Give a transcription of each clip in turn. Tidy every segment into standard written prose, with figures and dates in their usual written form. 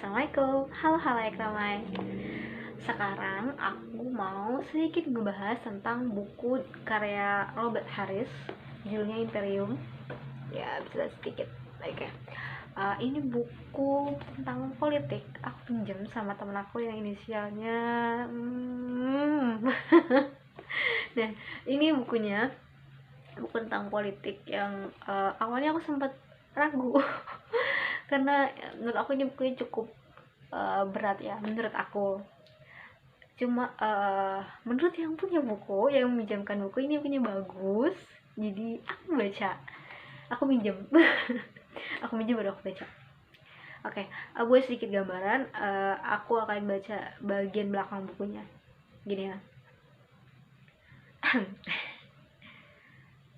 Assalamualaikum, halo halayak ramai. Sekarang aku mau sedikit ngebahas tentang buku karya Robert Harris, judulnya Imperium. Ya, bisa sedikit. Oke. Ini buku tentang politik. Aku pinjam sama temen aku yang inisialnya Dan ini bukunya buku tentang politik yang awalnya aku sempat ragu karena menurut aku ini bukunya cukup berat ya, menurut aku. Cuma menurut yang punya buku, yang meminjamkan buku ini punya bagus, jadi aku baca, aku minjem aku minjem baru aku baca. Oke, buat sedikit gambaran, aku akan baca bagian belakang bukunya. Gini ya.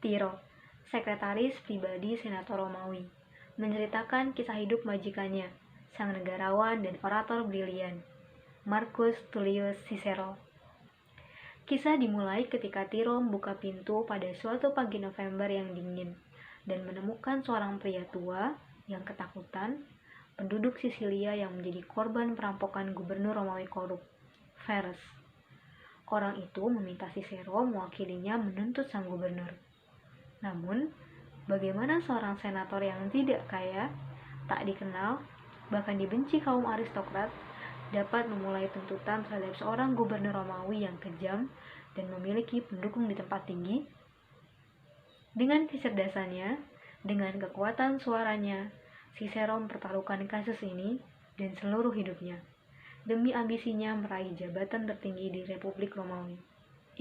Tiro, sekretaris pribadi Senator Romawi, menceritakan kisah hidup majikannya, sang negarawan dan orator brilian, Marcus Tullius Cicero. Kisah dimulai ketika Tiro membuka pintu pada suatu pagi November yang dingin dan menemukan seorang pria tua yang ketakutan, penduduk Sisilia yang menjadi korban perampokan gubernur Romawi korup, Verus. Orang itu meminta Cicero mewakilinya menuntut sang gubernur. Namun, bagaimana seorang senator yang tidak kaya, tak dikenal, bahkan dibenci kaum aristokrat, dapat memulai tuntutan terhadap seorang gubernur Romawi yang kejam dan memiliki pendukung di tempat tinggi? Dengan kecerdasannya, dengan kekuatan suaranya, Cicero mempertaruhkan kasus ini dan seluruh hidupnya, demi ambisinya meraih jabatan tertinggi di Republik Romawi,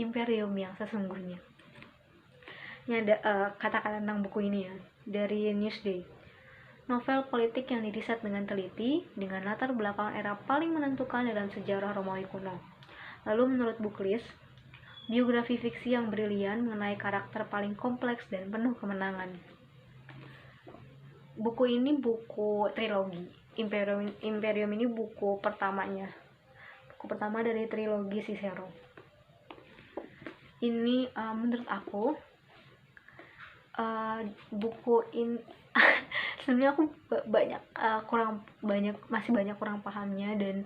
imperium yang sesungguhnya. Ini ada kata-kata tentang buku ini ya, dari Newsday. Novel politik yang diriset dengan teliti, dengan latar belakang era paling menentukan dalam sejarah Romawi kuno. Lalu menurut Booklist, biografi fiksi yang brilian mengenai karakter paling kompleks dan penuh kemenangan. Buku ini buku trilogi. Imperium ini buku pertamanya. Buku pertama dari trilogi Cicero. Ini menurut aku buku ini sebenarnya aku masih banyak kurang pahamnya dan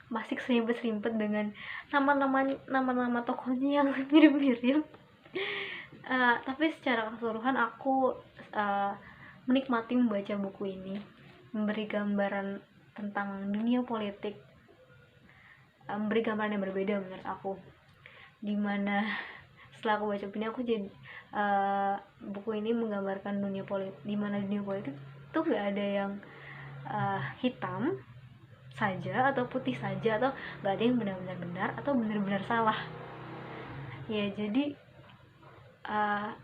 masih keserimpet dengan nama-nama tokohnya yang mirip-mirip. Tapi secara keseluruhan aku menikmati membaca buku ini, memberi gambaran tentang dunia politik, memberi gambaran yang berbeda menurut aku, dimana setelah aku baca ini aku jadi buku ini menggambarkan dunia politik, dimana dunia politik tuh gak ada yang hitam saja atau putih saja, atau gak ada yang benar-benar benar atau benar-benar salah ya. Jadi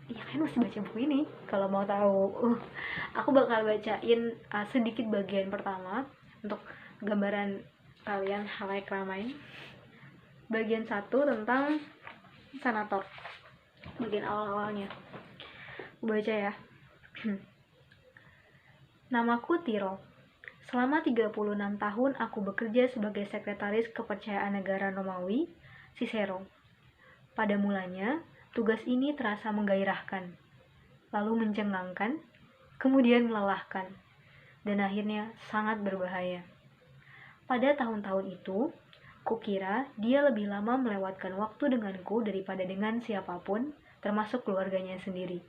ya kan mesti baca buku ini kalau mau tahu. Aku bakal bacain sedikit bagian pertama untuk gambaran kalian halayak ramai. Bagian 1 tentang senator, bagian awal-awalnya. Baca ya. Namaku Tiro. Selama 36 tahun aku bekerja sebagai sekretaris kepercayaan negara Romawi, Cicero. Pada mulanya, tugas ini terasa menggairahkan, lalu mencengangkan, kemudian melelahkan, dan akhirnya sangat berbahaya. Pada tahun-tahun itu, kukira dia lebih lama melewatkan waktu denganku daripada dengan siapapun, termasuk keluarganya sendiri.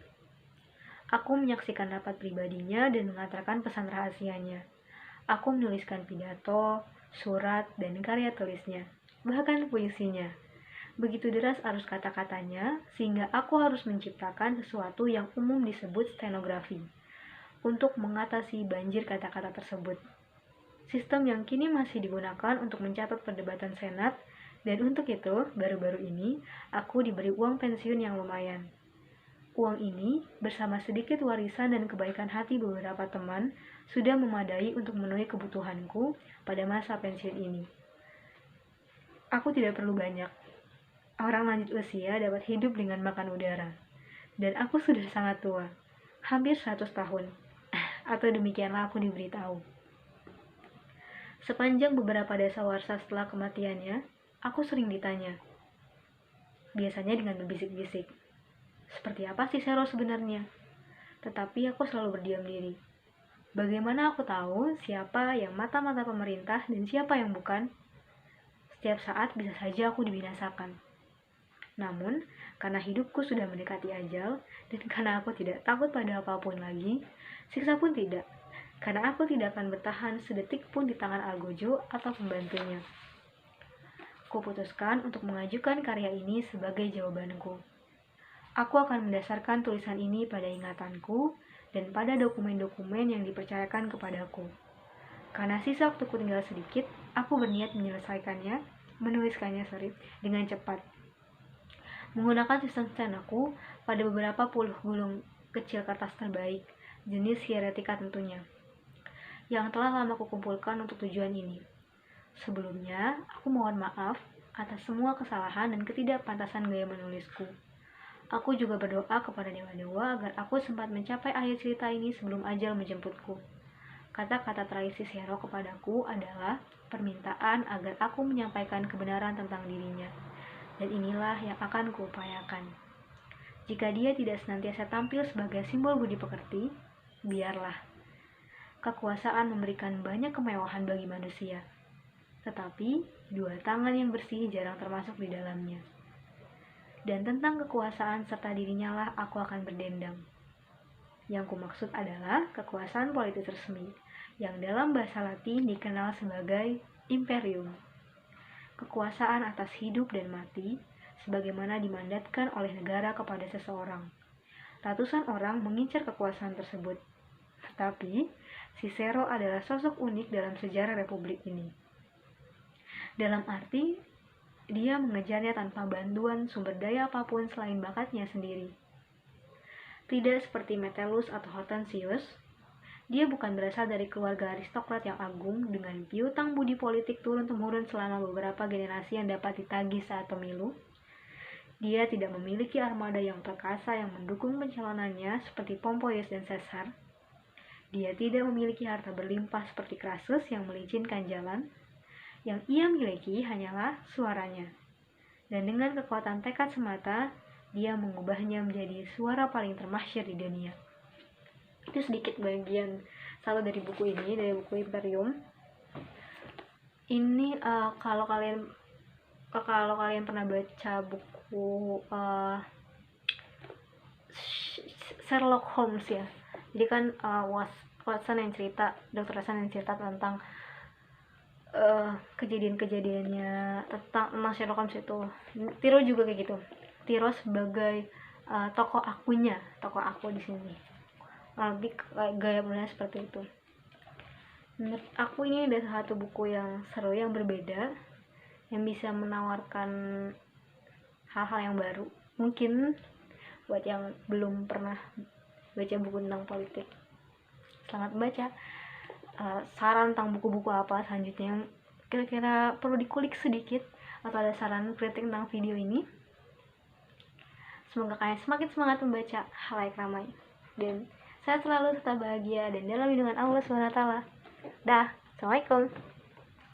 Aku menyaksikan rapat pribadinya dan mengantarkan pesan rahasianya. Aku menuliskan pidato, surat, dan karya tulisnya, bahkan puisinya. Begitu deras arus kata-katanya, sehingga aku harus menciptakan sesuatu yang umum disebut stenografi, untuk mengatasi banjir kata-kata tersebut. Sistem yang kini masih digunakan untuk mencatat perdebatan Senat, dan untuk itu, baru-baru ini, aku diberi uang pensiun yang lumayan. Uang ini, bersama sedikit warisan dan kebaikan hati beberapa teman, sudah memadai untuk memenuhi kebutuhanku pada masa pensiun ini. Aku tidak perlu banyak. Orang lanjut usia dapat hidup dengan makan udara. Dan aku sudah sangat tua, hampir 100 tahun, atau demikianlah aku diberitahu. Sepanjang beberapa dasawarsa setelah kematiannya, aku sering ditanya, biasanya dengan berbisik-bisik, seperti apa Cicero sebenarnya? Tetapi aku selalu berdiam diri. Bagaimana aku tahu siapa yang mata-mata pemerintah dan siapa yang bukan? Setiap saat bisa saja aku dibinasakan. Namun, karena hidupku sudah mendekati ajal, dan karena aku tidak takut pada apapun lagi, siksa pun tidak. Karena aku tidak akan bertahan sedetik pun di tangan Algojo atau pembantunya. Kuputuskan untuk mengajukan karya ini sebagai jawabanku. Aku akan mendasarkan tulisan ini pada ingatanku dan pada dokumen-dokumen yang dipercayakan kepadaku. Karena sisa waktuku tinggal sedikit, aku berniat menuliskannya dengan cepat. Menggunakan sistem stenoku pada beberapa puluh gulung kecil kertas terbaik, jenis hieretika tentunya, yang telah lama kukumpulkan untuk tujuan ini. Sebelumnya, aku mohon maaf atas semua kesalahan dan ketidakpantasan gaya menulisku. Aku juga berdoa kepada dewa-dewa agar aku sempat mencapai akhir cerita ini sebelum ajal menjemputku. Kata-kata terakhir Cicero kepadaku adalah permintaan agar aku menyampaikan kebenaran tentang dirinya. Dan inilah yang akan kuupayakan. Jika dia tidak senantiasa tampil sebagai simbol budi pekerti, biarlah. Kekuasaan memberikan banyak kemewahan bagi manusia. Tetapi, dua tangan yang bersih jarang termasuk di dalamnya. Dan tentang kekuasaan serta dirinya lah aku akan berdendang. Yang kumaksud adalah kekuasaan politik resmi, yang dalam bahasa Latin dikenal sebagai imperium. Kekuasaan atas hidup dan mati, sebagaimana dimandatkan oleh negara kepada seseorang. Ratusan orang mengincar kekuasaan tersebut. Tetapi, Cicero adalah sosok unik dalam sejarah republik ini. Dalam arti, dia mengejarnya tanpa bantuan sumber daya apapun selain bakatnya sendiri. Tidak seperti Metellus atau Hortensius, dia bukan berasal dari keluarga aristokrat yang agung dengan piutang budi politik turun-temurun selama beberapa generasi yang dapat ditagih saat pemilu. Dia tidak memiliki armada yang perkasa yang mendukung pencalonannya seperti Pompeius dan Caesar. Dia tidak memiliki harta berlimpah seperti Crassus yang melicinkan jalan. Yang ia miliki hanyalah suaranya. Dan dengan kekuatan tekad semata, dia mengubahnya menjadi suara paling termasyhur di dunia. Itu sedikit bagian satu dari buku ini, dari buku Imperium. Ini kalau kalian pernah baca buku Sherlock Holmes ya, jadi kan Watson yang cerita, Dr. Watson yang cerita tentang kejadian-kejadiannya tentang Sherlock Holmes itu. Tiro juga kayak gitu. Tiro sebagai tokoh aku di sini. Lebih gaya penulisnya seperti itu. Menurut aku ini adalah satu buku yang seru, yang berbeda, yang bisa menawarkan hal-hal yang baru. Mungkin buat yang belum pernah baca buku tentang politik, selamat membaca. Saran tentang buku-buku apa selanjutnya yang kira-kira perlu dikulik sedikit, atau ada saran kritik tentang video ini, semoga kalian semakin semangat membaca halayak ramai, dan saya selalu tetap bahagia dan dalam lindungan Allah SWT. Dah, Assalamualaikum.